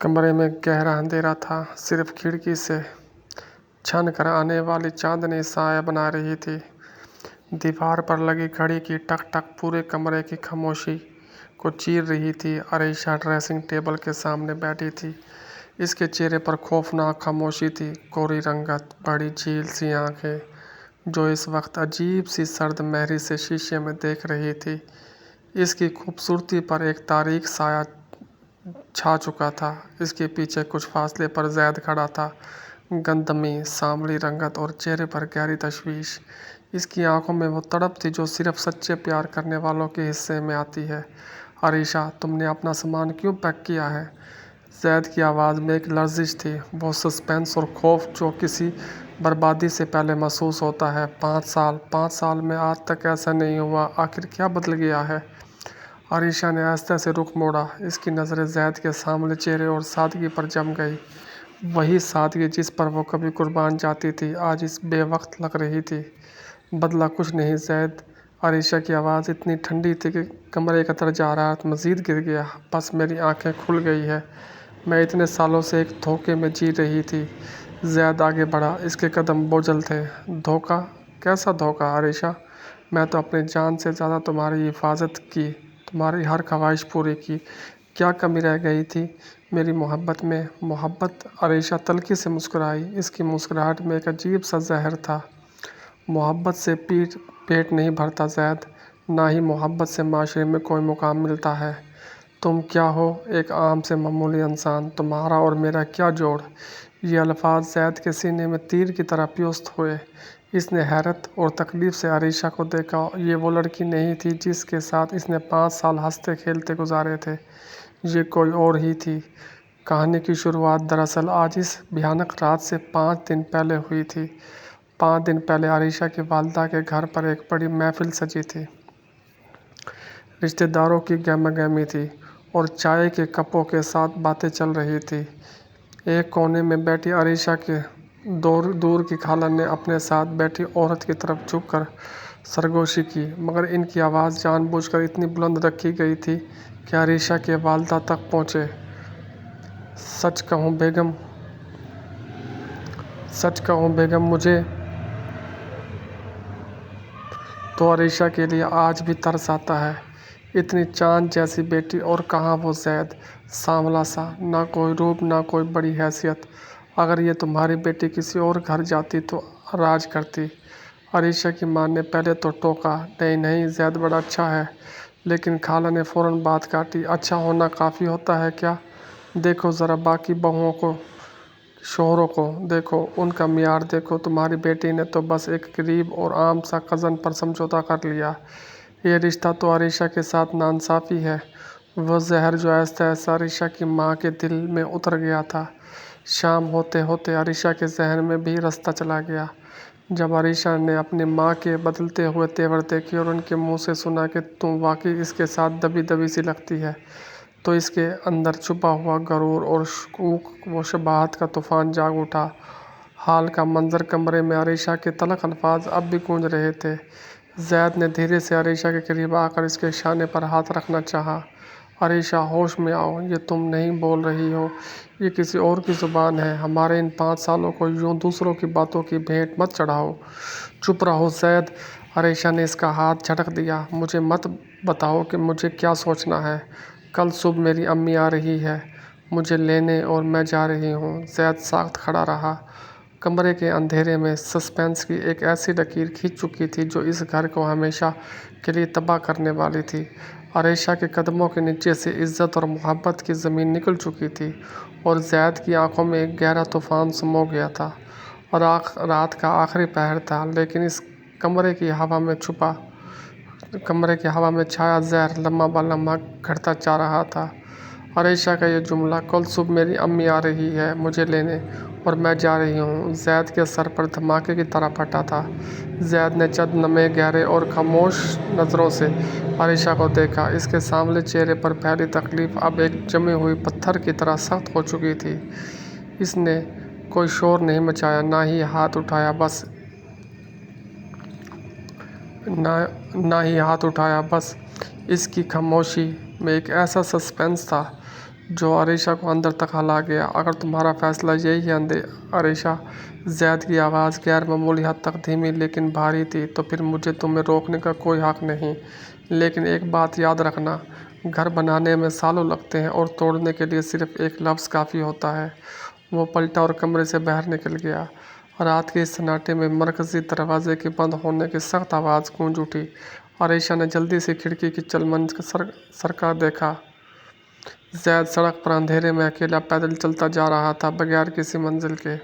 कमरे में गहरा अंधेरा था। सिर्फ खिड़की से छन कर आने वाली चांदनी साया बना रही थी। दीवार पर लगी घड़ी की टक टक पूरे कमरे की खामोशी को चीर रही थी। अरीशा ड्रेसिंग टेबल के सामने बैठी थी। इसके चेहरे पर खौफनाक खामोशी थी। कोरी रंगत, बड़ी झील सी आंखें जो इस वक्त अजीब सी सर्द मेहरी से शीशे में देख रही थी। इसकी खूबसूरती पर एक तारीक साया छा चुका था। इसके पीछे कुछ फासले पर ज़ैद खड़ा था, गंधमी सांवली रंगत और चेहरे पर गहरी तशवीश। इसकी आंखों में वो तड़प थी जो सिर्फ सच्चे प्यार करने वालों के हिस्से में आती है। अरीशा, तुमने अपना सामान क्यों पैक किया है? ज़ैद की आवाज़ में एक लर्जिश थी, वो सस्पेंस और खौफ जो किसी बर्बादी से पहले महसूस होता है। 5 साल में आज तक ऐसा नहीं हुआ। आखिर क्या बदल गया है? अरीशा ने आहिस्ते से रुख मोड़ा। इसकी नज़रें ज़ैद के सामने चेहरे और सादगी पर जम गई। वही सादगी जिस पर वो कभी कुर्बान जाती थी, आज इस बेवक्त लग रही थी। बदला कुछ नहीं ज़ैद। अरीशा की आवाज़ इतनी ठंडी थी कि कमरे का दर्जा हरारत मज़ीद गिर गया। बस मेरी आंखें खुल गई है। मैं इतने सालों से एक धोखे में जी रही थी। ज़ैद आगे बढ़ा। इसके कदम बोझल थे। धोखा? कैसा धोखा अरीशा? मैं तो अपनी जान से ज़्यादा तुम्हारी हिफाजत की, तुम्हारी हर ख्वाहिश पूरी की। क्या कमी रह गई थी मेरी मोहब्बत में? मोहब्बत? अरीशा तल्खी से मुस्कुराई। इसकी मुस्कुराहट में एक अजीब सा जहर था। मोहब्बत से पेट नहीं भरता ज़ैद, ना ही मोहब्बत से माशरे में कोई मुकाम मिलता है। तुम क्या हो? एक आम से मामूली इंसान। तुम्हारा और मेरा क्या जोड़? ये अल्फाज ज़ैद के सीने में तीर की तरह पियुस्त हुए। इसने हैरत और तकलीफ से अरीशा को देखा। ये वो लड़की नहीं थी जिसके साथ इसने 5 साल हंसते खेलते गुजारे थे। ये कोई और ही थी। कहानी की शुरुआत दरअसल आज इस भयानक रात से 5 दिन पहले हुई थी। 5 दिन पहले अरीशा की वालिदा के घर पर एक बड़ी महफिल सजी थी। रिश्तेदारों की गहमागहमी थी और चाय के कपों के साथ बातें चल रही थी। एक कोने में बैठी अरीशा के दूर की खाला ने अपने साथ बैठी औरत की तरफ झुककर सरगोशी की, मगर इनकी आवाज़ जानबूझकर इतनी बुलंद रखी गई थी कि अरीशा के वालिदा तक पहुँचे। सच कहूँ बेगम, मुझे तो अरीशा के लिए आज भी तरस आता है। इतनी चांद जैसी बेटी, और कहाँ वो ज़ैद, सांवला सा, ना कोई रूप ना कोई बड़ी हैसियत। अगर ये तुम्हारी बेटी किसी और घर जाती तो राज करती। अरीशा की मां ने पहले तो टोका, नहीं नहीं ज़ैद बड़ा अच्छा है, लेकिन खाला ने फ़ौरन बात काटी। अच्छा होना काफ़ी होता है क्या? देखो ज़रा बाकी बहुओं को, शोहरों को देखो, उनका मियार देखो। तुम्हारी बेटी ने तो बस एक गरीब और आम सा कज़न पर समझौता कर लिया। ये रिश्ता तो अरीशा के साथ नाइंसाफ़ी है। वह जहर जो आहिस्ता आहिस्ता अरीशा की माँ के दिल में उतर गया था। शाम होते होते अरीशा के जहन में भी रास्ता चला गया। जब अरीशा ने अपनी माँ के बदलते हुए तेवर देखे और उनके मुंह से सुना कि तुम वाकई इसके साथ दबी दबी सी लगती है, तो इसके अंदर छुपा हुआ गरूर और शूक व शबाहत का तूफान जाग उठा। हाल का मंजर कमरे में अरीशा के तलख अल्फाज अब भी गूंज रहे थे। ज़ैद ने धीरे से अरीशा के करीब आकर इसके शाने पर हाथ रखना चाहा। अरीशा, होश में आओ, ये तुम नहीं बोल रही हो, ये किसी और की ज़ुबान है। हमारे इन 5 सालों को यूं दूसरों की बातों की भेंट मत चढ़ाओ। चुप रहो ज़ैद। अरीशा ने इसका हाथ झटक दिया। मुझे मत बताओ कि मुझे क्या सोचना है। कल सुबह मेरी अम्मी आ रही है मुझे लेने, और मैं जा रही हूँ। ज़ैद सख्त खड़ा रहा। कमरे के अंधेरे में सस्पेंस की एक ऐसी लकीर खींच चुकी थी जो इस घर को हमेशा के लिए तबाह करने वाली थी। अरीशा के कदमों के नीचे से इज्जत और मोहब्बत की ज़मीन निकल चुकी थी, और ज़ैद की आंखों में एक गहरा तूफान समो गया था। और रात का आखिरी पहर था, लेकिन इस कमरे की हवा में छाया जहर लम्हा ब लम्हा घटता जा रहा था। अरीशा का ये जुमला, कल सुबह मेरी अम्मी आ रही है मुझे लेने और मैं जा रही हूँ, ज़ैद के सर पर धमाके की तरह फटा था। ज़ैद ने चंद नमे, गहरे और खामोश नज़रों से अरीशा को देखा। इसके सांवले चेहरे पर पहली तकलीफ़ अब एक जमी हुई पत्थर की तरह सख्त हो चुकी थी। इसने कोई शोर नहीं मचाया, ना ही हाथ उठाया, बस इसकी खामोशी में एक ऐसा सस्पेंस था जो अरीशा को अंदर तक हिला गया। अगर तुम्हारा फैसला यही है अरीशा, ज़ैद की आवाज़ गैर मामूली हद तक धीमी लेकिन भारी थी, तो फिर मुझे तुम्हें रोकने का कोई हक नहीं। लेकिन एक बात याद रखना, घर बनाने में सालों लगते हैं और तोड़ने के लिए सिर्फ एक लफ्ज़ काफ़ी होता है। वो पलटा और कमरे से बाहर निकल गया। रात के इस सन्नाटे में मरकज़ी दरवाजे के बंद होने की सख्त आवाज़ गूंज उठी। अरीशा ने जल्दी से खिड़की की चलमन सरका देखा। ज़ैद सड़क पर अंधेरे में अकेला पैदल चलता जा रहा था, बगैर किसी मंजिल के,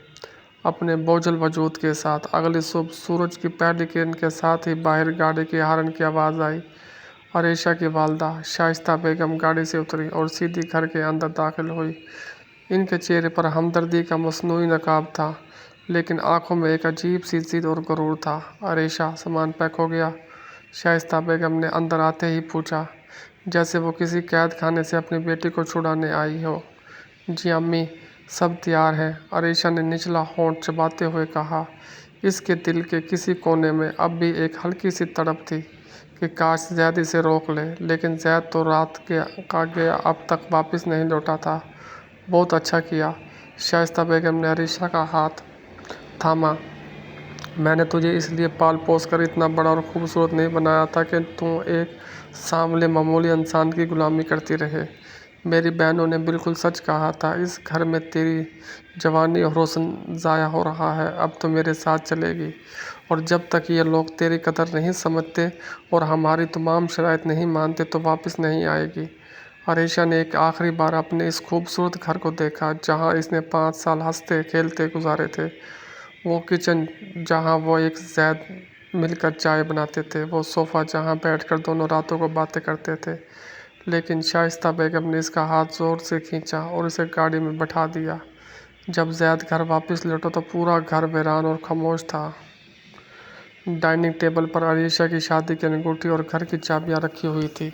अपने बोझल वजूद के साथ। अगली सुबह सूरज की पहली किरण के साथ ही बाहर गाड़ी की हॉर्न की आवाज़ आई। अरीशा की वालदा शाइस्ता बेगम गाड़ी से उतरी और सीधी घर के अंदर दाखिल हुई। इनके चेहरे पर हमदर्दी का मसनूई नकाब था, लेकिन आंखों में एक अजीब सी जिद और गुरूर था। अरीशा, सामान पैक हो गया? शाइस्ता बेगम ने अंदर आते ही पूछा, जैसे वो किसी कैद खाने से अपनी बेटी को छुड़ाने आई हो। जी अम्मी, सब तैयार है, अरीशा ने निचला होंठ चबाते हुए कहा। इसके दिल के किसी कोने में अब भी एक हल्की सी तड़प थी कि काश ज़ैद इसे रोक ले, लेकिन ज़ैद तो रात का गया अब तक वापस नहीं लौटा था। बहुत अच्छा किया। शाइस्ता बेगम ने अरीशा का हाथ थामा। मैंने तुझे इसलिए पाल पोस कर इतना बड़ा और खूबसूरत नहीं बनाया था कि तू एक सांवले मामूली इंसान की गुलामी करती रहे। मेरी बहनों ने बिल्कुल सच कहा था, इस घर में तेरी जवानी और हुस्न ज़ाया हो रहा है। अब तो मेरे साथ चलेगी, और जब तक ये लोग तेरी कदर नहीं समझते और हमारी तमाम शराइत नहीं मानते तो वापस नहीं आएगी। अरीशा ने एक आखिरी बार अपने इस खूबसूरत घर को देखा, जहाँ इसने 5 साल हंसते खेलते गुजारे थे। वो किचन जहाँ वो एक ज़ैद मिलकर चाय बनाते थे, वो सोफ़ा जहाँ बैठकर दोनों रातों को बातें करते थे। लेकिन शाइस्ता बेगम ने इसका हाथ ज़ोर से खींचा और इसे गाड़ी में बैठा दिया। जब ज़ैद घर वापस लौटा तो पूरा घर वीरान और खामोश था। डाइनिंग टेबल पर अरीशा की शादी की अंगूठी और घर की चाबियाँ रखी हुई थी।